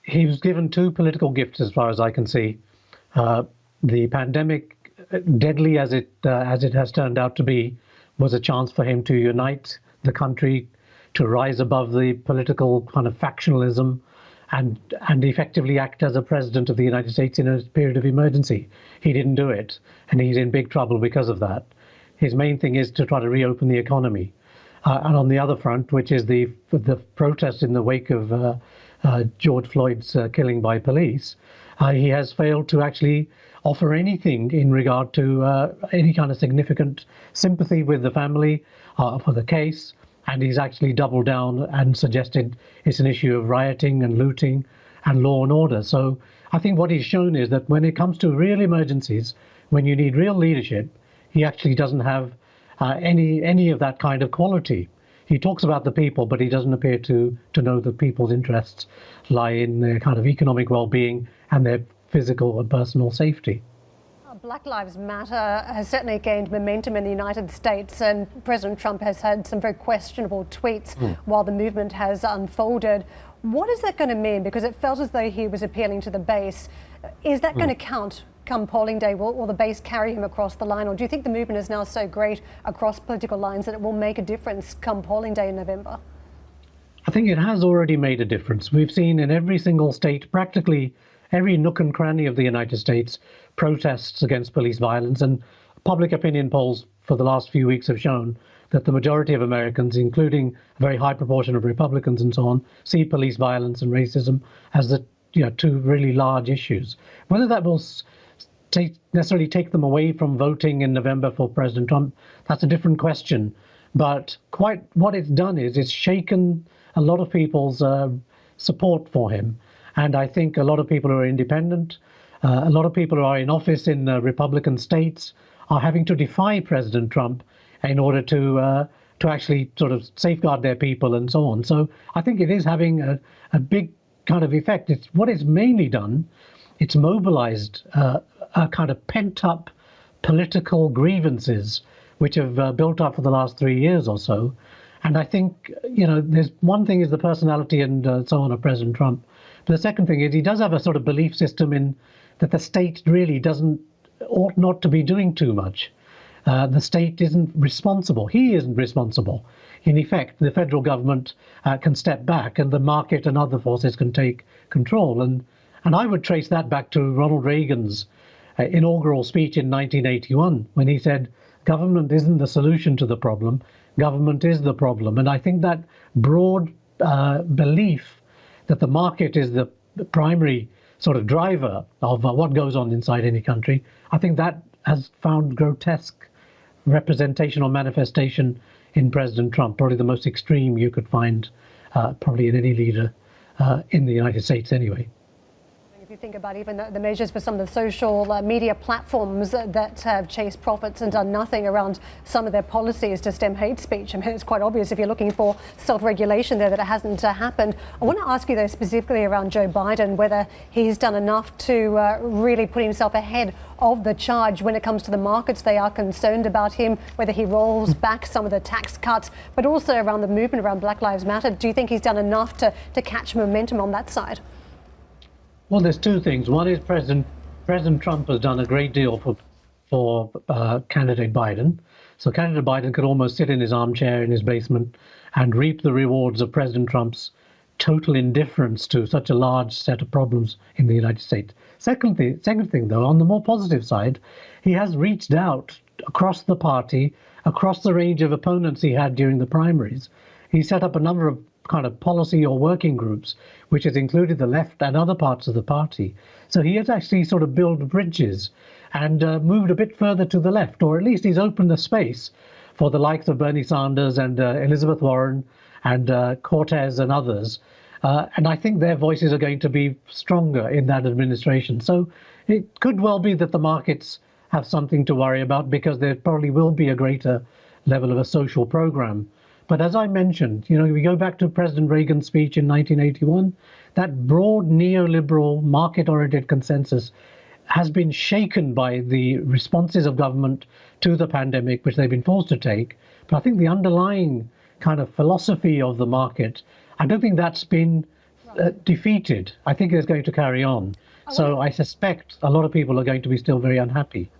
he was given two political gifts, as far as I can see. Uh, the pandemic, deadly as it has turned out to be, was a chance for him to unite the country, to rise above the political kind of factionalism, and effectively act as a president of the United States in a period of emergency. He didn't do it, and he's in big trouble because of that. His main thing is to try to reopen the economy. And on the other front, which is the protest in the wake of George Floyd's killing by police, he has failed to actually offer anything in regard to any kind of significant sympathy with the family for the case. And he's actually doubled down and suggested it's an issue of rioting and looting and law and order. So I think what he's shown is that when it comes to real emergencies, when you need real leadership, he actually doesn't have any of that kind of quality. He talks about the people, but he doesn't appear to know that people's interests lie in their kind of economic well-being and their physical and personal safety. Black Lives Matter has certainly gained momentum in the United States, and President Trump has had some very questionable tweets while the movement has unfolded. What is that going to mean? Because it felt as though he was appealing to the base. Is that going to count come polling day? Will the base carry him across the line? Or do you think the movement is now so great across political lines that it will make a difference come polling day in November? I think it has already made a difference. We've seen in every single state, practically every nook and cranny of the United States, protests against police violence, and public opinion polls for the last few weeks have shown that the majority of Americans, including a very high proportion of Republicans and so on, see police violence and racism as the two really large issues. Whether that will necessarily take them away from voting in November for President Trump, that's a different question. But quite what it's done is it's shaken a lot of people's support for him. And I think a lot of people who are independent, a lot of people who are in office in Republican states are having to defy President Trump in order to actually sort of safeguard their people and so on. So I think it is having a big kind of effect. What it's mainly done, it's mobilized a kind of pent-up political grievances which have built up for the last 3 years or so. And I think, there's one thing is the personality and so on of President Trump. But the second thing is he does have a sort of belief system in that the state really ought not to be doing too much. The state isn't responsible. He isn't responsible. In effect, the federal government can step back and the market and other forces can take control. And I would trace that back to Ronald Reagan's inaugural speech in 1981 when he said, government isn't the solution to the problem, government is the problem. And I think that broad belief that the market is the primary sort of driver of what goes on inside any country, I think that has found grotesque representation or manifestation in President Trump, probably the most extreme you could find probably in any leader in the United States anyway. If you think about even the measures for some of the social media platforms that have chased profits and done nothing around some of their policies to stem hate speech, I mean, it's quite obvious if you're looking for self-regulation there that it hasn't happened. I want to ask you, though, specifically around Joe Biden, whether he's done enough to really put himself ahead of the charge when it comes to the markets. They are concerned about him, whether he rolls back some of the tax cuts, but also around the movement around Black Lives Matter. Do you think he's done enough to catch momentum on that side? Well, there's two things. One is President Trump has done a great deal for candidate Biden. So candidate Biden could almost sit in his armchair in his basement and reap the rewards of President Trump's total indifference to such a large set of problems in the United States. Second thing, though, on the more positive side, he has reached out across the party, across the range of opponents he had during the primaries. He set up a number of kind of policy or working groups, which has included the left and other parts of the party. So he has actually sort of built bridges and moved a bit further to the left, or at least he's opened the space for the likes of Bernie Sanders and Elizabeth Warren and Cortez and others. And I think their voices are going to be stronger in that administration. So it could well be that the markets have something to worry about because there probably will be a greater level of a social program. But as I mentioned, we go back to President Reagan's speech in 1981, that broad neoliberal market-oriented consensus has been shaken by the responses of government to the pandemic, which they've been forced to take. But I think the underlying kind of philosophy of the market, I don't think that's been defeated. I think it's going to carry on. So I suspect a lot of people are going to be still very unhappy.